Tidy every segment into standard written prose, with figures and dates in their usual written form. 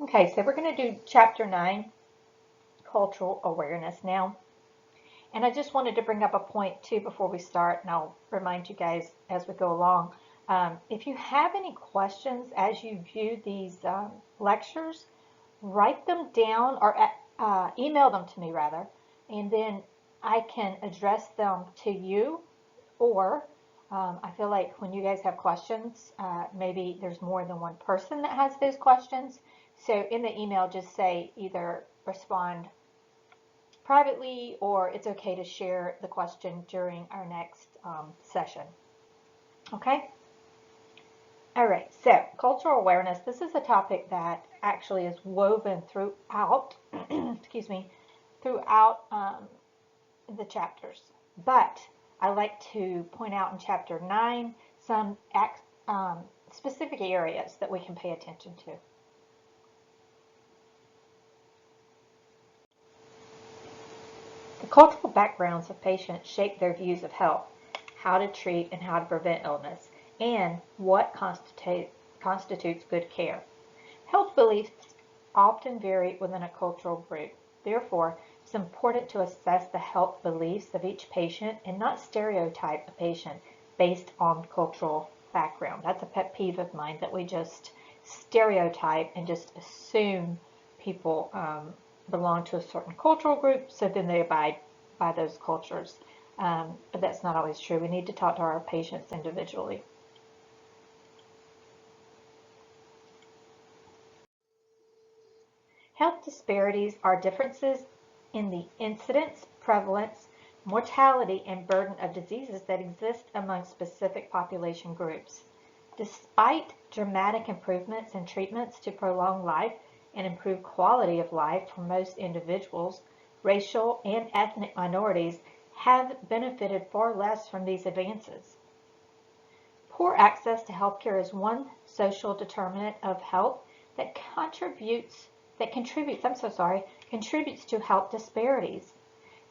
Okay, so we're going to do Chapter 9, Cultural Awareness now. And I just wanted to bring up a point too before we start, and I'll remind you guys as we go along. If you have any questions as you view these lectures, write them down or email them to me rather, and then I can address them to you. Or I feel like when you guys have questions, maybe there's more than one person that has those questions. So in the email, just say either respond privately or it's okay to share the question during our next session. Okay? All right, so cultural awareness. This is a topic that actually is woven throughout, excuse me, throughout the chapters. But I like to point out in Chapter 9 some specific areas that we can pay attention to. The cultural backgrounds of patients shape their views of health, how to treat and how to prevent illness, and what constitutes good care. Health beliefs often vary within a cultural group. Therefore, it's important to assess the health beliefs of each patient and not stereotype a patient based on cultural background. That's a pet peeve of mine, that we just stereotype and just assume people belong to a certain cultural group, so then they abide by those cultures. But that's not always true. We need to talk to our patients individually. Health disparities are differences in the incidence, prevalence, mortality, and burden of diseases that exist among specific population groups. Despite dramatic improvements in treatments to prolong life and improve quality of life for most individuals, racial and ethnic minorities have benefited far less from these advances. Poor access to healthcare is one social determinant of health that contributes to health disparities.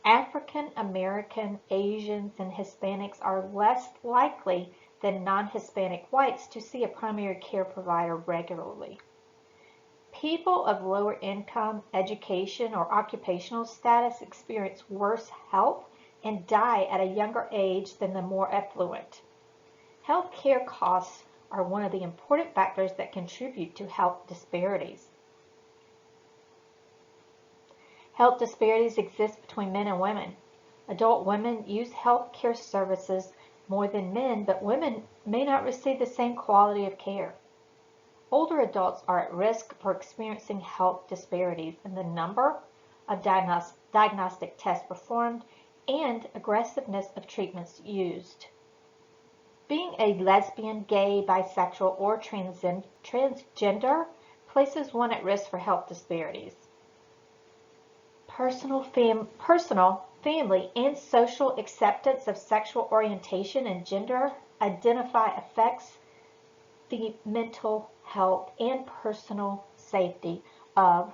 African American, Asians, and Hispanics are less likely than non-Hispanic whites to see a primary care provider regularly. People of lower income, education, or occupational status experience worse health and die at a younger age than the more affluent. Health care costs are one of the important factors that contribute to health disparities. Health disparities exist between men and women. Adult women use health care services more than men, but women may not receive the same quality of care. Older adults are at risk for experiencing health disparities in the number of diagnostic tests performed and aggressiveness of treatments used. Being a lesbian, gay, bisexual, or transgender places one at risk for health disparities. Personal, family, and social acceptance of sexual orientation and gender identify affects the mental health and personal safety of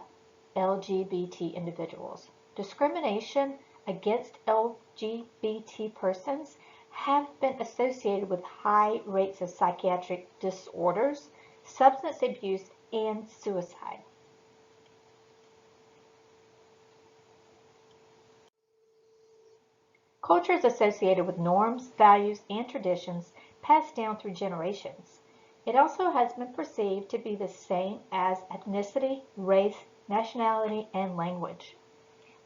LGBT individuals. Discrimination against LGBT persons have been associated with high rates of psychiatric disorders, substance abuse, and suicide. Culture is associated with norms, values, and traditions passed down through generations. It also has been perceived to be the same as ethnicity, race, nationality, and language.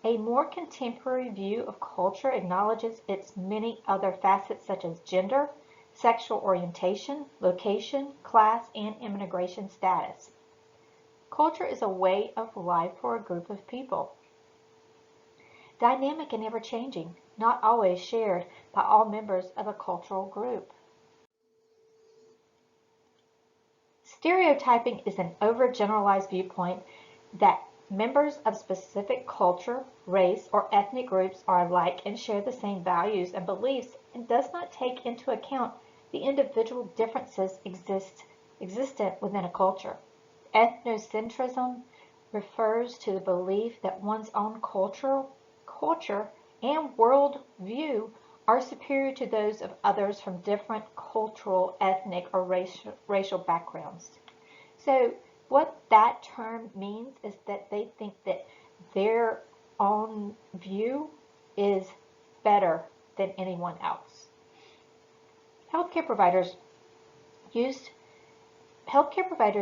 A more contemporary view of culture acknowledges its many other facets such as gender, sexual orientation, location, class, and immigration status. Culture is a way of life for a group of people. Dynamic and ever-changing, not always shared by all members of a cultural group. Stereotyping is an overgeneralized viewpoint that members of specific culture, race, or ethnic groups are alike and share the same values and beliefs, and does not take into account the individual differences existent within a culture. Ethnocentrism refers to the belief that one's own culture and world view are superior to those of others from different cultural, ethnic, or racial backgrounds. So What that term means is that they think that their own view is better than anyone else. Healthcare providers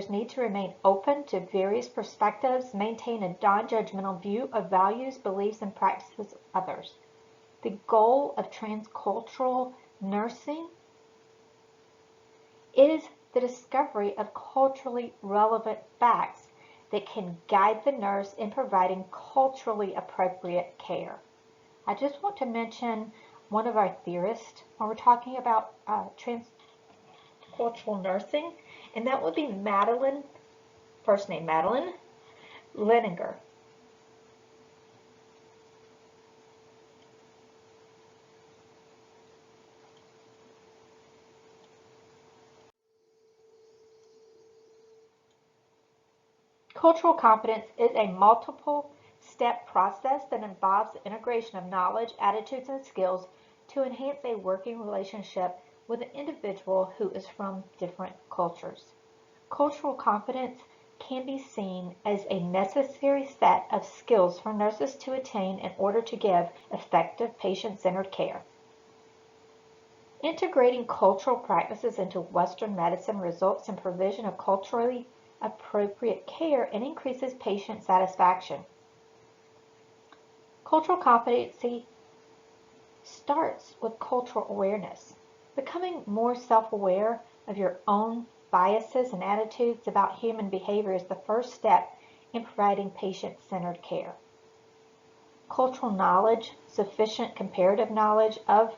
need to remain open to various perspectives, maintain a non-judgmental view of values, beliefs, and practices of others. The goal of transcultural nursing is the discovery of culturally relevant facts that can guide the nurse in providing culturally appropriate care. I just want to mention one of our theorists when we're talking about transcultural nursing, and that would be Madeline, first name Madeline Leninger. Cultural competence is a multiple-step process that involves the integration of knowledge, attitudes, and skills to enhance a working relationship with an individual who is from different cultures. Cultural competence can be seen as a necessary set of skills for nurses to attain in order to give effective patient-centered care. Integrating cultural practices into Western medicine results in provision of culturally appropriate care and increases patient satisfaction. Cultural competency starts with cultural awareness. Becoming more self-aware of your own biases and attitudes about human behavior is the first step in providing patient-centered care. Cultural knowledge, sufficient comparative knowledge of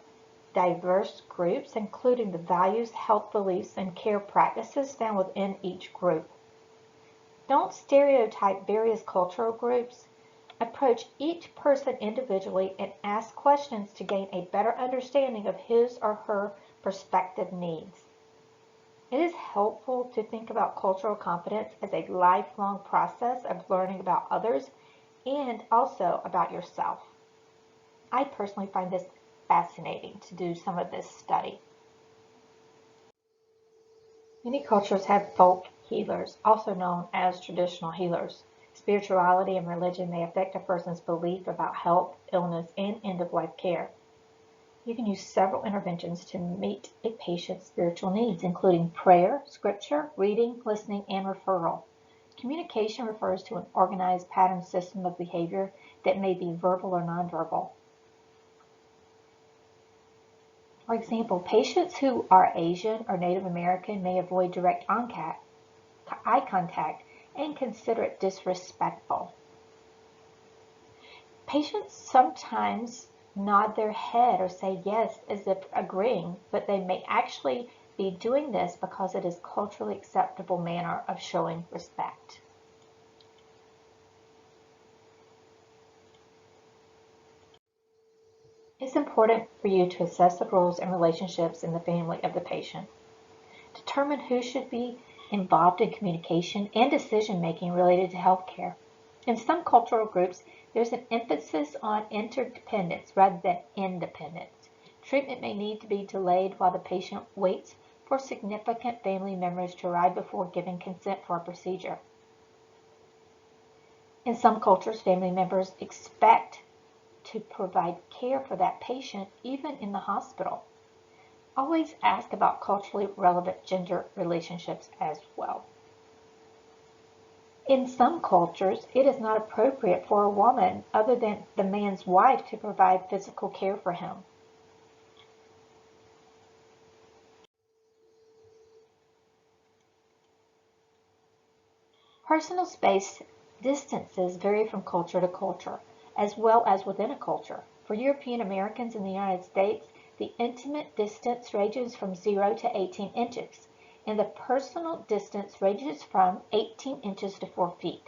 diverse groups, including the values, health beliefs, and care practices found within each group. Don't stereotype various cultural groups. Approach each person individually and ask questions to gain a better understanding of his or her prospective needs. It is helpful to think about cultural competence as a lifelong process of learning about others and also about yourself. I personally find this fascinating to do some of this study. Many cultures have folk healers, also known as traditional healers. Spirituality and religion may affect a person's belief about health, illness, and end-of-life care. You can use several interventions to meet a patient's spiritual needs, including prayer, scripture, reading, listening, and referral. Communication refers to an organized pattern system of behavior that may be verbal or nonverbal. For example, patients who are Asian or Native American may avoid direct eye contact and consider it disrespectful. Patients sometimes nod their head or say yes as if agreeing, but they may actually be doing this because it is culturally acceptable manner of showing respect. It's important for you to assess the roles and relationships in the family of the patient. Determine who should be involved in communication and decision-making related to healthcare. In some cultural groups, there's an emphasis on interdependence rather than independence. Treatment may need to be delayed while the patient waits for significant family members to arrive before giving consent for a procedure. In some cultures, family members expect to provide care for that patient even in the hospital. Always ask about culturally relevant gender relationships as well. In some cultures, it is not appropriate for a woman other than the man's wife to provide physical care for him. Personal space distances vary from culture to culture, as well as within a culture. For European Americans in the United States, the intimate distance ranges from 0 to 18 inches, and the personal distance ranges from 18 inches to 4 feet.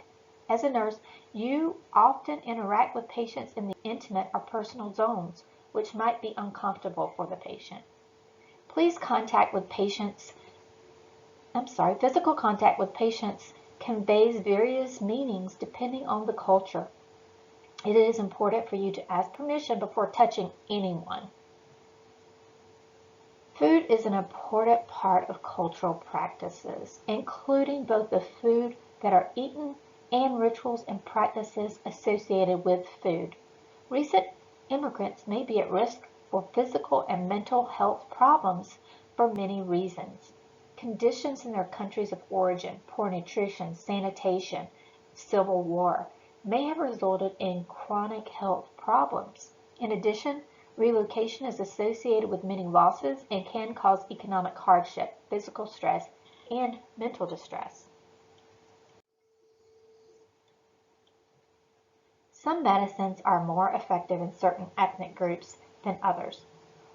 As a nurse, you often interact with patients in the intimate or personal zones, which might be uncomfortable for the patient. Physical contact with patients conveys various meanings depending on the culture. It is important for you to ask permission before touching anyone. Food is an important part of cultural practices, including both the food that are eaten and rituals and practices associated with food. Recent immigrants may be at risk for physical and mental health problems for many reasons. Conditions in their countries of origin, poor nutrition, sanitation, civil war, may have resulted in chronic health problems. In addition, relocation is associated with many losses and can cause economic hardship, physical stress, and mental distress. Some medicines are more effective in certain ethnic groups than others,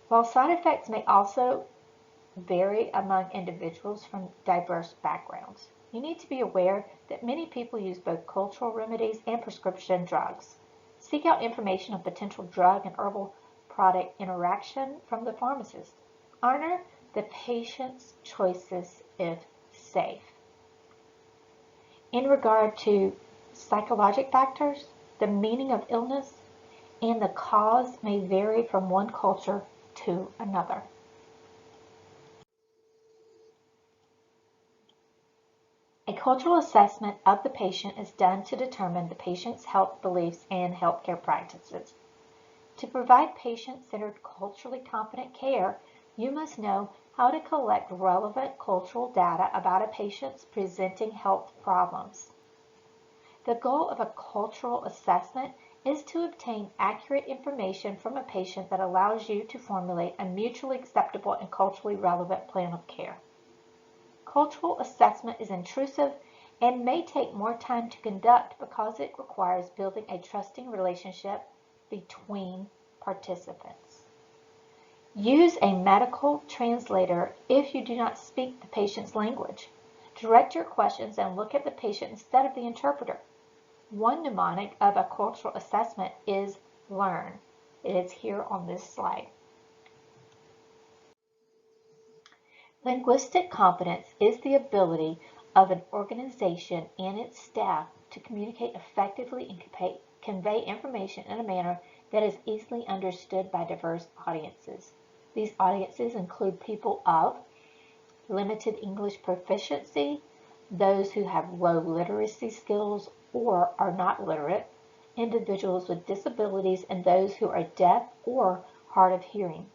while side effects may also vary among individuals from diverse backgrounds. You need to be aware that many people use both cultural remedies and prescription drugs. Seek out information on potential drug and herbal product interaction from the pharmacist. Honor the patient's choices if safe. In regard to psychologic factors, the meaning of illness and the cause may vary from one culture to another. A cultural assessment of the patient is done to determine the patient's health beliefs and healthcare practices. To provide patient-centered, culturally competent care, you must know how to collect relevant cultural data about a patient's presenting health problems. The goal of a cultural assessment is to obtain accurate information from a patient that allows you to formulate a mutually acceptable and culturally relevant plan of care. Cultural assessment is intrusive and may take more time to conduct because it requires building a trusting relationship between participants. Use a medical translator if you do not speak the patient's language. Direct your questions and look at the patient instead of the interpreter. One mnemonic of a cultural assessment is learn. It is here on this slide. Linguistic competence is the ability of an organization and its staff to communicate effectively and convey information in a manner that is easily understood by diverse audiences. These audiences include people of limited English proficiency, those who have low literacy skills or are not literate, individuals with disabilities, and those who are deaf or hard of hearing.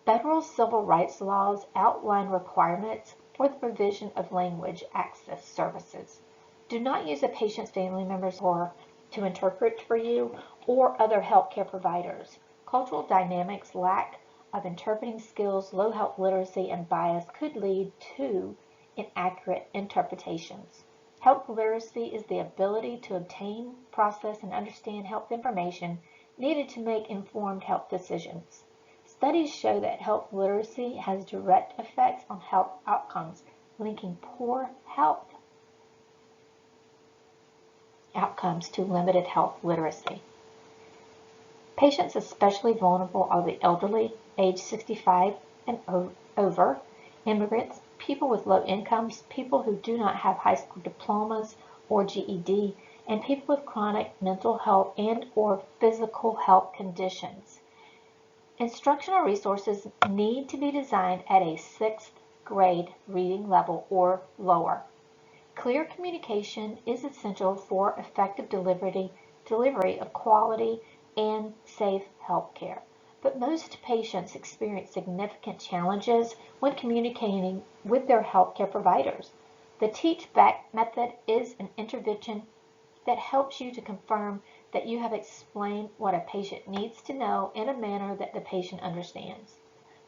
Federal civil rights laws outline requirements for the provision of language access services. Do not use a patient's family members or to interpret for you or other healthcare providers. Cultural dynamics, lack of interpreting skills, low health literacy, and bias could lead to inaccurate interpretations. Health literacy is the ability to obtain, process, and understand health information needed to make informed health decisions. Studies show that health literacy has direct effects on health outcomes, linking poor health outcomes to limited health literacy. Patients especially vulnerable are the elderly, age 65 and over, immigrants, people with low incomes, people who do not have high school diplomas or GED, and people with chronic mental health and or physical health conditions. Instructional resources need to be designed at a 6th grade reading level or lower. Clear communication is essential for effective delivery of quality and safe health care. But most patients experience significant challenges when communicating with their healthcare providers. The Teach Back method is an intervention that helps you to confirm that you have explained what a patient needs to know in a manner that the patient understands.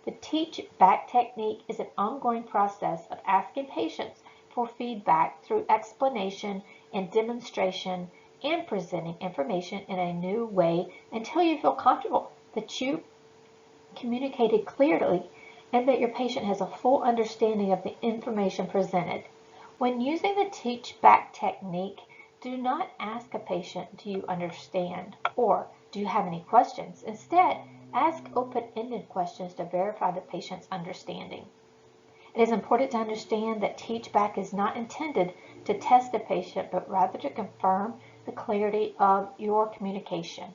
The Teach Back technique is an ongoing process of asking patients for feedback through explanation and demonstration and presenting information in a new way until you feel comfortable that you communicated clearly and that your patient has a full understanding of the information presented. When using the Teach Back technique, do not ask a patient, "Do you understand?" or "Do you have any questions?" Instead, ask open-ended questions to verify the patient's understanding. It is important to understand that Teach Back is not intended to test a patient, but rather to confirm the clarity of your communication.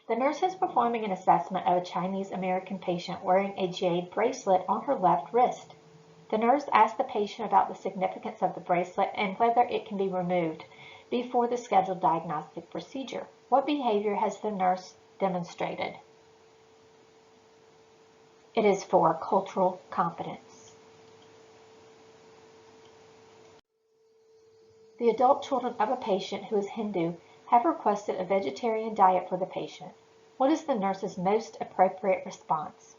The nurse is performing an assessment of a Chinese American patient wearing a jade bracelet on her left wrist. The nurse asks the patient about the significance of the bracelet and whether it can be removed before the scheduled diagnostic procedure. What behavior has the nurse demonstrated? It is for cultural competence. The adult children of a patient who is Hindu have requested a vegetarian diet for the patient. What is the nurse's most appropriate response?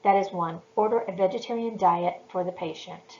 That is 1. Order a vegetarian diet for the patient.